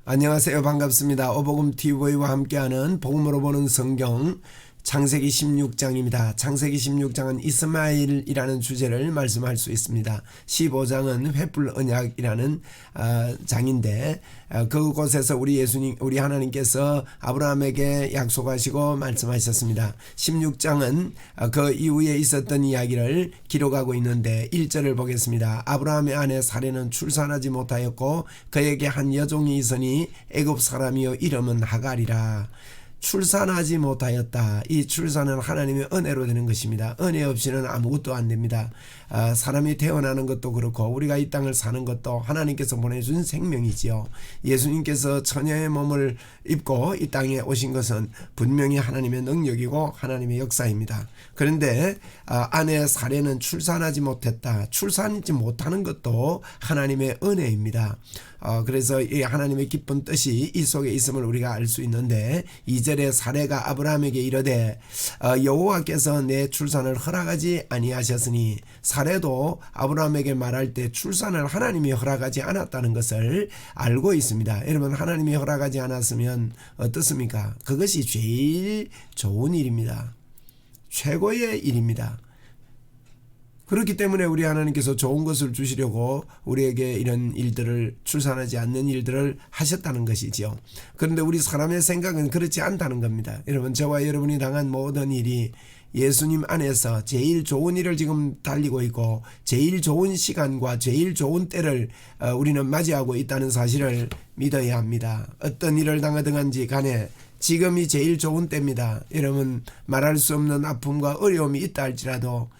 안녕하세요. 반갑습니다. 오복음 TV와 함께하는 복음으로 보는 성경 창세기 16장입니다. 창세기 16장은 이스마엘이라는 주제를 말씀할 수 있습니다. 15장은 횃불 언약이라는 장인데 그곳에서 우리 하나님께서 아브라함에게 약속하시고 말씀하셨습니다. 16장은 그 이후에 있었던 이야기를 기록하고 있는데 1절을 보겠습니다. 아브라함의 아내 사레는 출산하지 못하였고 그에게 한 여종이 있으니 애굽 사람이요 이름은 하갈이라. 출산하지 못하였다. 이 출산은 하나님의 은혜로 되는 것입니다. 은혜 없이는 아무것도 안 됩니다. 사람이 태어나는 것도 그렇고 우리가 이 땅을 사는 것도 하나님께서 보내준 생명이지요. 예수님께서 처녀의 몸을 입고 이 땅에 오신 것은 분명히 하나님의 능력이고 하나님의 역사입니다. 그런데 아내 사레는 출산하지 못했다. 출산하지 못하는 것도 하나님의 은혜입니다. 그래서 이 하나님의 기쁜 뜻이 이 속에 있음을 우리가 알 수 있는데 2절에 사레가 아브라함에게 이르되 여호와께서 내 출산을 허락하지 아니하셨으니 사레도 아브라함에게 말할 때 출산을 하나님이 허락하지 않았다는 것을 알고 있습니다. 여러분, 하나님이 허락하지 않았으면 어떻습니까? 그것이 제일 좋은 일입니다. 최고의 일입니다. 그렇기 때문에 우리 하나님께서 좋은 것을 주시려고 우리에게 이런 일들을, 출산하지 않는 일들을 하셨다는 것이지요. 그런데 우리 사람의 생각은 그렇지 않다는 겁니다. 여러분, 저와 여러분이 당한 모든 일이 예수님 안에서 제일 좋은 일을 지금 달리고 있고 제일 좋은 시간과 제일 좋은 때를 우리는 맞이하고 있다는 사실을 믿어야 합니다. 어떤 일을 당하든지 간에 지금이 제일 좋은 때입니다. 여러분, 말할 수 없는 아픔과 어려움이 있다 할지라도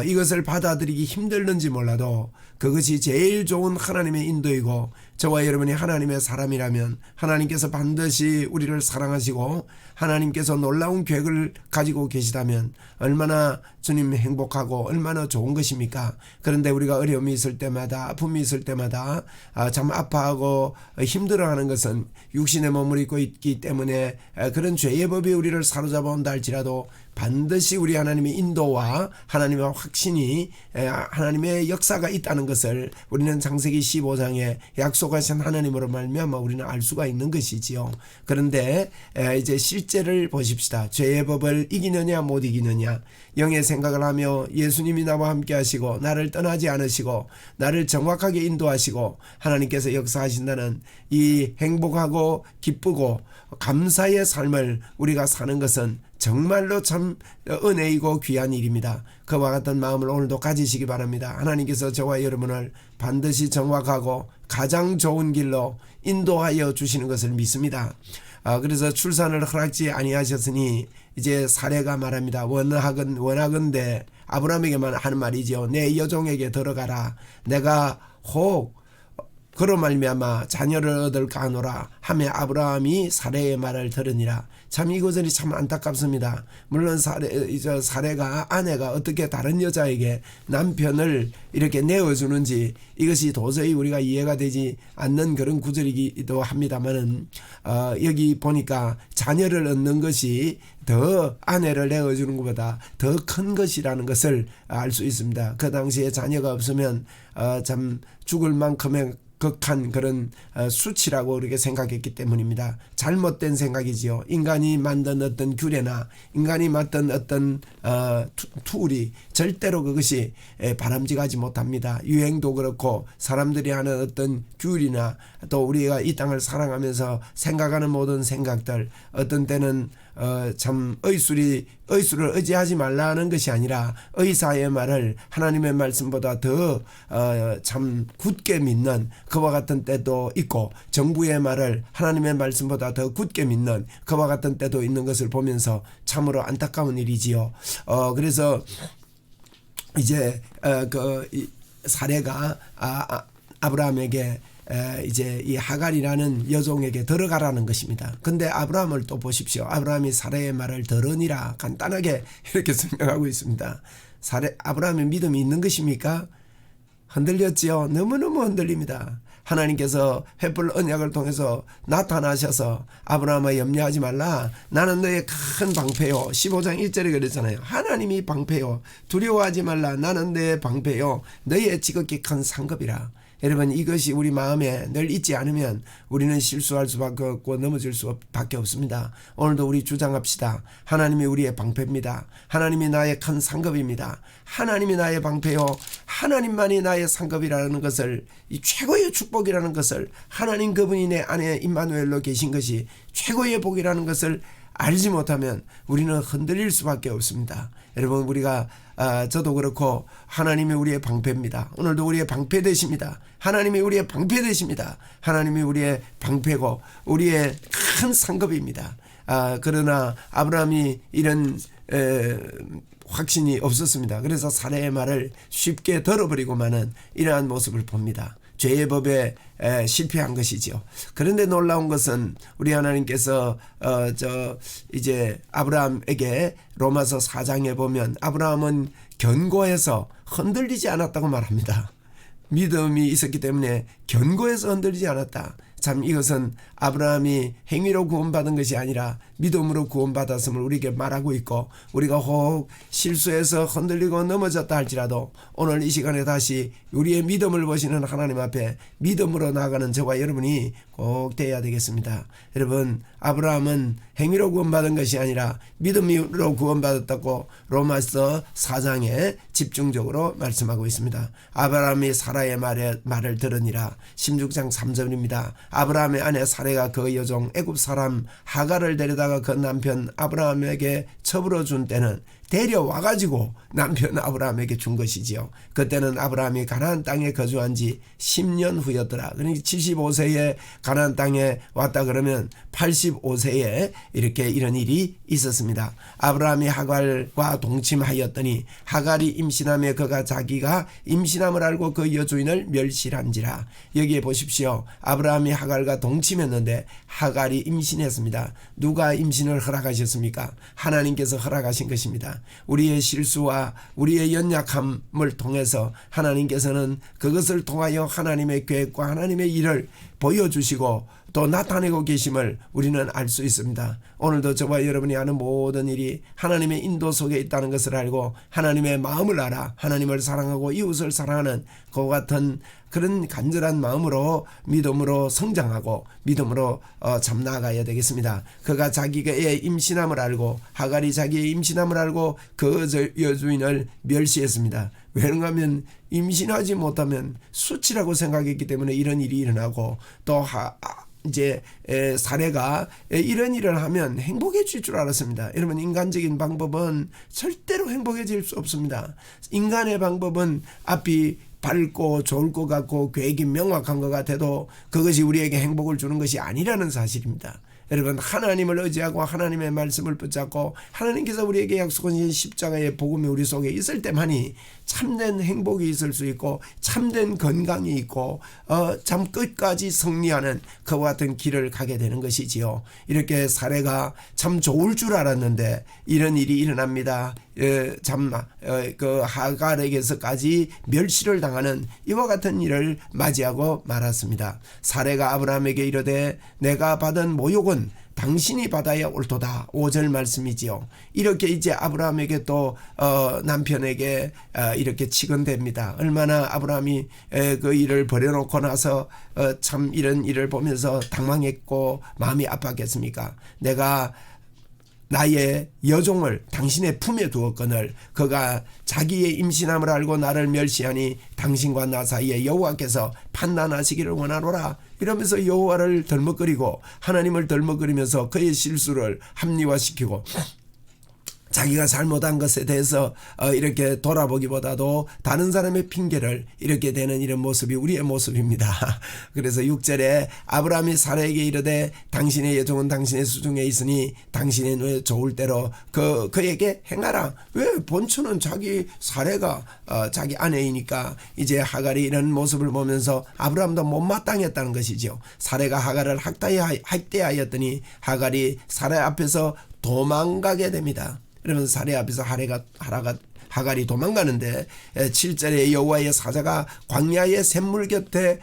이것을 받아들이기 힘들는지 몰라도 그것이 제일 좋은 하나님의 인도이고 저와 여러분이 하나님의 사람이라면 하나님께서 반드시 우리를 사랑하시고 하나님께서 놀라운 계획을 가지고 계시다면 얼마나 주님 행복하고 얼마나 좋은 것입니까? 그런데 우리가 어려움이 있을 때마다, 아픔이 있을 때마다 참 아파하고 힘들어하는 것은 육신의 몸을 입고 있기 때문에 그런 죄의 법이 우리를 사로잡아 온다 할지라도 반드시 우리 하나님의 인도와 하나님의 확신이, 하나님의 역사가 있다는 것을 우리는 창세기 15장에 약속하신 하나님으로 말미암아 우리는 알 수가 있는 것이지요. 그런데 이제 실제를 보십시다. 죄의 법을 이기느냐 못 이기느냐. 영의 생각을 하며 예수님이 나와 함께 하시고 나를 떠나지 않으시고 나를 정확하게 인도하시고 하나님께서 역사하신다는 이 행복하고 기쁘고 감사의 삶을 우리가 사는 것은 정말로 참 은혜이고 귀한 일입니다. 그와 같은 마음을 오늘도 가지시기 바랍니다. 하나님께서 저와 여러분을 반드시 정확하고 가장 좋은 길로 인도하여 주시는 것을 믿습니다. 그래서 출산을 허락지 아니하셨으니 이제 사레가 말합니다. 원하건대 아브라함에게만 하는 말이죠. 내 여종에게 들어가라. 내가 혹 그로 말미암아 자녀를 얻을까 하노라 하며 아브라함이 사레의 말을 들으니라. 참 이것은 참 안타깝습니다. 물론 사레가 아내가 어떻게 다른 여자에게 남편을 이렇게 내어주는지 이것이 도저히 우리가 이해가 되지 않는 그런 구절이기도 합니다만은 여기 보니까 자녀를 얻는 것이 더 아내를 내어주는 것보다 더 큰 것이라는 것을 알 수 있습니다. 그 당시에 자녀가 없으면 참 죽을 만큼의 극한 그런 수치라고 그렇게 생각했기 때문입니다. 잘못된 생각이지요. 인간이 만든 어떤 규례나 인간이 만든 어떤 툴이 절대로 그것이 바람직하지 못합니다. 유행도 그렇고 사람들이 하는 어떤 규율이나 또 우리가 이 땅을 사랑하면서 생각하는 모든 생각들 어떤 때는 참 의술을 의지하지 말라는 것이 아니라 의사의 말을 하나님의 말씀보다 더 참 굳게 믿는 그와 같은 때도 있고 정부의 말을 하나님의 말씀보다 더 굳게 믿는 그와 같은 때도 있는 것을 보면서 참으로 안타까운 일이지요. 그래서 이제 사레가 아브라함에게 이제 이 하갈이라는 여종에게 들어가라는 것입니다. 근데 아브라함을 또 보십시오. 아브라함이 사레의 말을 들으니라 간단하게 이렇게 설명하고 있습니다. 아브라함의 믿음이 있는 것입니까? 흔들렸지요. 너무너무 흔들립니다. 하나님께서 횃불 언약을 통해서 나타나셔서 아브라함아 염려하지 말라. 나는 너의 큰 방패요. 15장 1절에 그랬잖아요. 하나님이 방패요. 두려워하지 말라. 나는 너의 방패요. 너의 지극히 큰 상급이라. 여러분, 이것이 우리 마음에 늘 있지 않으면 우리는 실수할 수밖에 없고 넘어질 수밖에 없습니다. 오늘도 우리 주장합시다. 하나님이 우리의 방패입니다. 하나님이 나의 큰 상급입니다. 하나님이 나의 방패요, 하나님만이 나의 상급이라는 것을, 이 최고의 축복이라는 것을, 하나님 그분이 내 안에 임마누엘로 계신 것이 최고의 복이라는 것을 알지 못하면 우리는 흔들릴 수밖에 없습니다. 여러분, 우리가 저도 그렇고 하나님이 우리의 방패입니다. 오늘도 우리의 방패 되십니다. 하나님이 우리의 방패 되십니다. 하나님이 우리의 방패고 우리의 큰 상급입니다. 그러나 아브라함이 이런 확신이 없었습니다. 그래서 사례의 말을 쉽게 들어버리고만은 이러한 모습을 봅니다. 죄의 법에 실패한 것이지요. 그런데 놀라운 것은 우리 하나님께서 이제 아브라함에게 로마서 4장에 보면 아브라함은 견고해서 흔들리지 않았다고 말합니다. 믿음이 있었기 때문에 견고해서 흔들리지 않았다. 참, 이것은 아브라함이 행위로 구원받은 것이 아니라 믿음으로 구원받았음을 우리에게 말하고 있고, 우리가 혹 실수해서 흔들리고 넘어졌다 할지라도 오늘 이 시간에 다시 우리의 믿음을 보시는 하나님 앞에 믿음으로 나아가는 저와 여러분이 꼭 되어야 되겠습니다. 여러분, 아브라함은 행위로 구원받은 것이 아니라 믿음으로 구원받았다고 로마서 4장에 집중적으로 말씀하고 있습니다. 아브라함이 사라의 말을 들으니라. 16장 3절입니다. 아브라함의 아내 사레가 그 여종 애굽 사람 하갈을 데려다가 그 남편 아브라함에게 처불어 준 때는 데려와가지고 남편 아브라함에게 준 것이지요. 그때는 아브라함이 가나안 땅에 거주한 지 10년 후였더라. 그러니까 75세에 가나안 땅에 왔다 그러면 85세에 이렇게 이런 일이 있었습니다. 아브라함이 하갈과 동침하였더니 하갈이 임신하며 그가 자기가 임신함을 알고 그 여주인을 멸실한지라. 여기에 보십시오. 아브라함이 하갈과 동침했는데 하갈이 임신했습니다. 누가 임신을 허락하셨습니까? 하나님께서 허락하신 것입니다. 우리의 실수와 우리의 연약함을 통해서 하나님께서는 그것을 통하여 하나님의 계획과 하나님의 일을 보여주시고 또 나타내고 계심을 우리는 알 수 있습니다. 오늘도 저와 여러분이 하는 모든 일이 하나님의 인도 속에 있다는 것을 알고 하나님의 마음을 알아 하나님을 사랑하고 이웃을 사랑하는 그와 같은 그런 간절한 마음으로 믿음으로 성장하고 믿음으로 참 나아가야 되겠습니다. 그가 자기의 임신함을 알고 하갈이 자기의 임신함을 알고 그 여주인을 멸시했습니다. 왜냐하면 하면 임신하지 못하면 수치라고 생각했기 때문에 이런 일이 일어나고 또 이제 사례가 이런 일을 하면 행복해질 줄 알았습니다. 여러분, 인간적인 방법은 절대로 행복해질 수 없습니다. 인간의 방법은 앞이 밝고 좋을 것 같고 계획이 명확한 것 같아도 그것이 우리에게 행복을 주는 것이 아니라는 사실입니다. 여러분, 하나님을 의지하고 하나님의 말씀을 붙잡고 하나님께서 우리에게 약속하신 십자가의 복음이 우리 속에 있을 때만이 참된 행복이 있을 수 있고 참된 건강이 있고 참 끝까지 승리하는 그와 같은 길을 가게 되는 것이지요. 이렇게 사례가 참 좋을 줄 알았는데 이런 일이 일어납니다. 그 하갈에게서까지 멸시를 당하는 이와 같은 일을 맞이하고 말았습니다. 사례가 아브라함에게 이르되 내가 받은 모욕은 당신이 받아야 옳도다. 5절 말씀이지요. 이렇게 이제 아브라함에게 또 남편에게 이렇게 치근댑니다. 얼마나 아브라함이 그 일을 버려놓고 나서 참 이런 일을 보면서 당황했고 마음이 아팠겠습니까? 내가 나의 여종을 당신의 품에 두었거늘 그가 자기의 임신함을 알고 나를 멸시하니 당신과 나 사이에 여호와께서 판단하시기를 원하노라. 이러면서 여호와를 덜먹거리고 하나님을 덜먹거리면서 그의 실수를 합리화시키고 자기가 잘못한 것에 대해서 이렇게 돌아보기보다도 다른 사람의 핑계를 이렇게 대는 이런 모습이 우리의 모습입니다. 그래서 6절에 아브라함이 사라에게 이르되 당신의 여종은 당신의 수중에 있으니 당신의 눈에 좋을 대로 그에게 행하라. 왜? 본처는 자기 사라가 자기 아내이니까 이제 하갈이 이런 모습을 보면서 아브라함도 못마땅했다는 것이죠. 사라가 하갈을 학대하였더니 하갈이 사라 앞에서 도망가게 됩니다. 그러면 사례 앞에서 하갈이 도망가는데 7절에 여호와의 사자가 광야의 샘물 곁에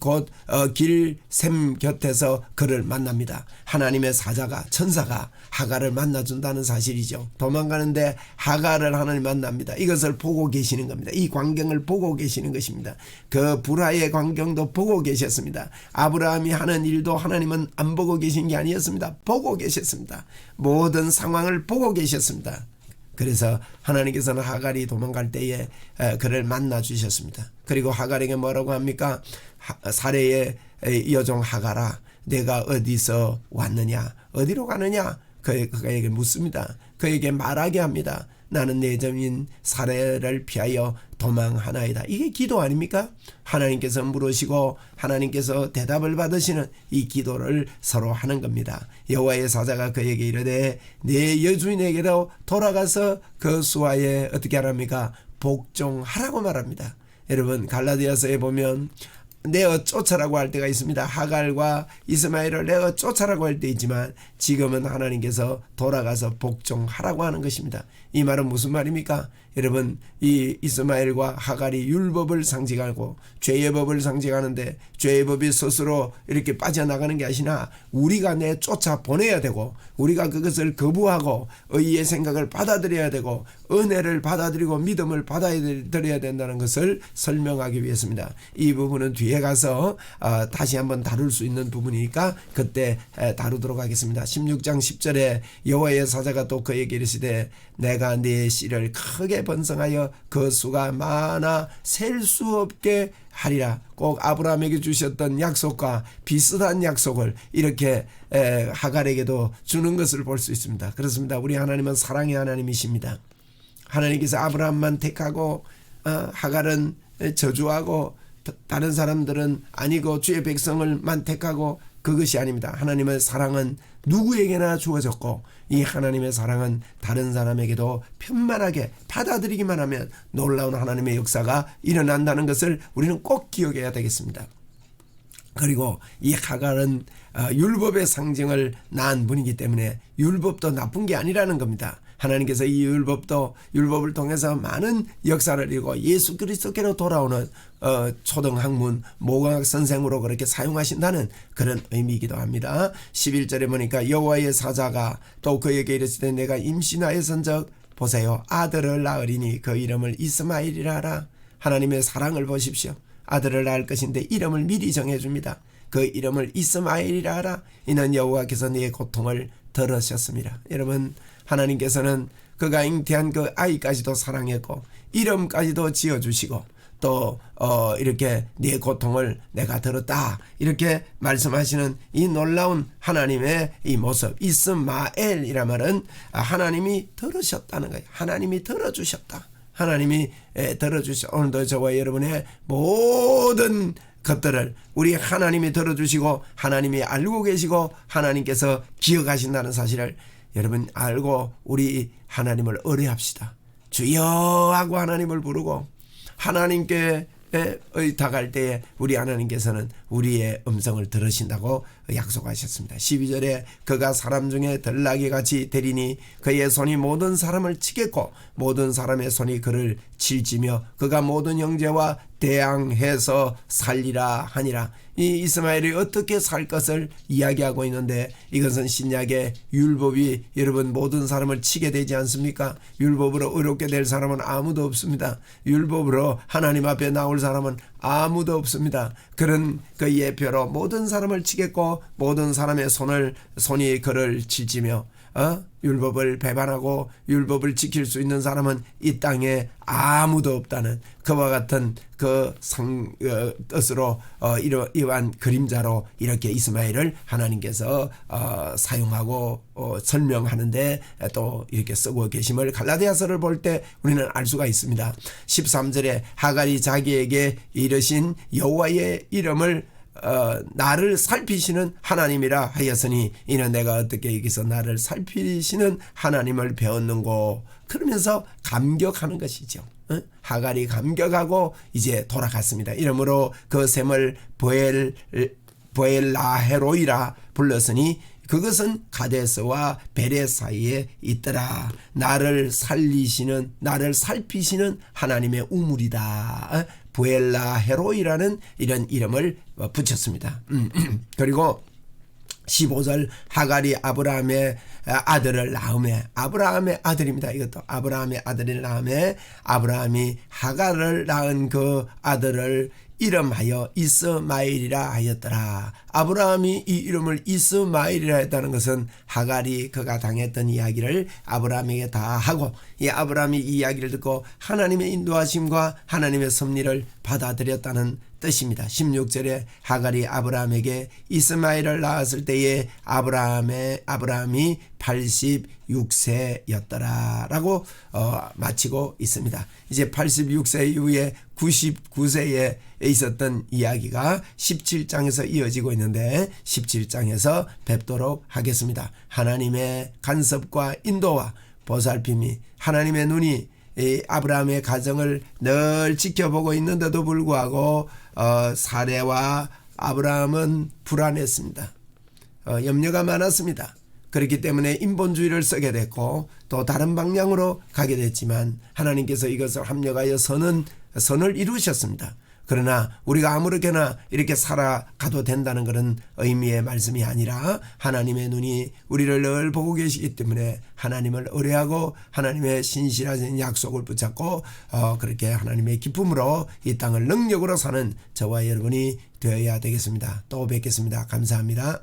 곧 길샘 곁에서 그를 만납니다. 하나님의 사자가 천사가 하갈을 만나준다는 사실이죠. 도망가는데 하갈을 하나님 만납니다. 이것을 보고 계시는 겁니다. 이 광경을 보고 계시는 것입니다. 그 불화의 광경도 보고 계셨습니다. 아브라함이 하는 일도 하나님은 안 보고 계신 게 아니었습니다. 보고 계셨습니다. 모든 상황을 보고 계셨습니다. 그래서 하나님께서는 하갈이 도망갈 때에 그를 만나 주셨습니다. 그리고 하갈에게 뭐라고 합니까? 사레의 여종 하갈아, 내가 어디서 왔느냐, 어디로 가느냐, 그에게 묻습니다. 그에게 말하게 합니다. 나는 내 점인 사레를 피하여 도망하나이다. 이게 기도 아닙니까? 하나님께서 물으시고 하나님께서 대답을 받으시는 이 기도를 서로 하는 겁니다. 여호와의 사자가 그에게 이르되 내 여주인에게로 돌아가서 그 수하에 어떻게 하랍니까? 복종하라고 말합니다. 여러분 갈라디아서에 보면 내어 쫓아라고 할 때가 있습니다. 하갈과 이스마엘을 내어 쫓아라고 할 때 있지만 지금은 하나님께서 돌아가서 복종하라고 하는 것입니다. 이 말은 무슨 말입니까? 여러분 이 이스마엘과 하갈이 율법을 상징하고 죄의 법을 상징하는데 죄의 법이 스스로 이렇게 빠져나가는 게 아니라 우리가 쫓아 보내야 되고 우리가 그것을 거부하고 의의 생각을 받아들여야 되고 은혜를 받아들이고 믿음을 받아들여야 된다는 것을 설명하기 위해서입니다. 이 부분은 뒤에 가서 다시 한번 다룰 수 있는 부분이니까 그때 다루도록 하겠습니다. 16장 10절에 여호와의 사자가 또 그에게 이르시되 내가 네 씨를 크게 번성하여 그 수가 많아 셀 수 없게 하리라. 꼭 아브라함에게 주셨던 약속과 비슷한 약속을 이렇게 하갈에게도 주는 것을 볼 수 있습니다. 그렇습니다. 우리 하나님은 사랑의 하나님이십니다. 하나님께서 아브라함만 택하고 하갈은 저주하고 다른 사람들은 아니고 주의 백성을만 택하고 그것이 아닙니다. 하나님의 사랑은 누구에게나 주어졌고 이 하나님의 사랑은 다른 사람에게도 편만하게 받아들이기만 하면 놀라운 하나님의 역사가 일어난다는 것을 우리는 꼭 기억해야 되겠습니다. 그리고 이 하갈은 율법의 상징을 낳은 분이기 때문에 율법도 나쁜 게 아니라는 겁니다. 하나님께서 이 율법을 통해서 많은 역사를 이루고 예수 그리스도께로 돌아오는 초등학문 모공학 선생으로 그렇게 사용하신다는 그런 의미이기도 합니다. 11절에 보니까 여호와의 사자가 또 그에게 이르시되 내가 임신하였은즉 보세요 아들을 낳으리니 그 이름을 이스마엘이라 하라. 하나님의 사랑을 보십시오. 아들을 낳을 것인데 이름을 미리 정해줍니다. 그 이름을 이스마엘이라 하라. 이는 여호와께서 네 고통을 들으셨습니다. 여러분 하나님께서는 그가 잉태한 그 아이까지도 사랑했고 이름까지도 지어주시고 또 이렇게 네 고통을 내가 들었다 이렇게 말씀하시는 이 놀라운 하나님의 이 모습 이스마엘이라 말은 하나님이 들으셨다는 거예요. 하나님이 들어주셨다. 하나님이 들어주셔. 오늘도 저와 여러분의 모든 것들을 우리 하나님이 들어주시고 하나님이 알고 계시고 하나님께서 기억하신다는 사실을 여러분 알고 우리 하나님을 의뢰합시다. 주여 하고 하나님을 부르고 하나님께 의탁할 때에 우리 하나님께서는 우리의 음성을 들으신다고 약속하셨습니다. 12절에 그가 사람 중에 들나귀같이 되리니 그의 손이 모든 사람을 치겠고 모든 사람의 손이 그를 칠지며 그가 모든 형제와 대항해서 살리라 하니라. 이 이스마엘이 어떻게 살 것을 이야기하고 있는데 이것은 신약의 율법이 여러분 모든 사람을 치게 되지 않습니까? 율법으로 의롭게 될 사람은 아무도 없습니다. 율법으로 하나님 앞에 나올 사람은 아무도 없습니다. 그런 그 예표로 모든 사람을 치겠고 모든 사람의 손이 그를 칠지며 율법을 배반하고 율법을 지킬 수 있는 사람은 이 땅에 아무도 없다는 그와 같은 그 뜻으로 이러한 그림자로 이렇게 이스마엘을 하나님께서 사용하고 설명하는데 또 이렇게 쓰고 계심을 갈라디아서를 볼 때 우리는 알 수가 있습니다. 13절에 하갈이 자기에게 이르신 여호와의 이름을 나를 살피시는 하나님이라 하였으니 이는 내가 어떻게 여기서 나를 살피시는 하나님을 배웠는고 그러면서 감격하는 것이죠. 하갈이 감격하고 이제 돌아갔습니다. 이러므로 그 샘을 브엘라헤로이라 불렀으니 그것은 가데스와 베레 사이에 있더라. 나를 살리시는 나를 살피시는 하나님의 우물이다. 브엘라헤로이라는 이런 이름을 붙였습니다. 그리고 15절 하갈이 아브라함의 아들을 낳음에 아브라함의 아들입니다. 이것도 아브라함의 아들을 낳음에 아브라함이 하갈을 낳은 그 아들을 이름하여 이스마엘이라 하였더라. 아브라함이 이 이름을 이스마엘이라 했다는 것은 하갈이 그가 당했던 이야기를 아브라함에게 다 하고 이 아브라함이 이 이야기를 듣고 하나님의 인도하심과 하나님의 섭리를 받아들였다는 뜻입니다. 16절에 하갈이 아브라함에게 이스마엘을 낳았을 때에 아브라함이 86세였더라 라고 마치고 있습니다. 이제 86세 이후에 99세에 있었던 이야기가 17장에서 이어지고 있는데 17장에서 뵙도록 하겠습니다. 하나님의 간섭과 인도와 보살핌이 하나님의 눈이 이 아브라함의 가정을 늘 지켜보고 있는데도 불구하고 사레와 아브라함은 불안했습니다. 염려가 많았습니다. 그렇기 때문에 인본주의를 쓰게 됐고 또 다른 방향으로 가게 됐지만 하나님께서 이것을 합력하여 선을 이루셨습니다. 그러나 우리가 아무렇게나 이렇게 살아가도 된다는 그런 의미의 말씀이 아니라 하나님의 눈이 우리를 늘 보고 계시기 때문에 하나님을 의뢰하고 하나님의 신실하신 약속을 붙잡고 그렇게 하나님의 기쁨으로 이 땅을 능력으로 사는 저와 여러분이 되어야 되겠습니다. 또 뵙겠습니다. 감사합니다.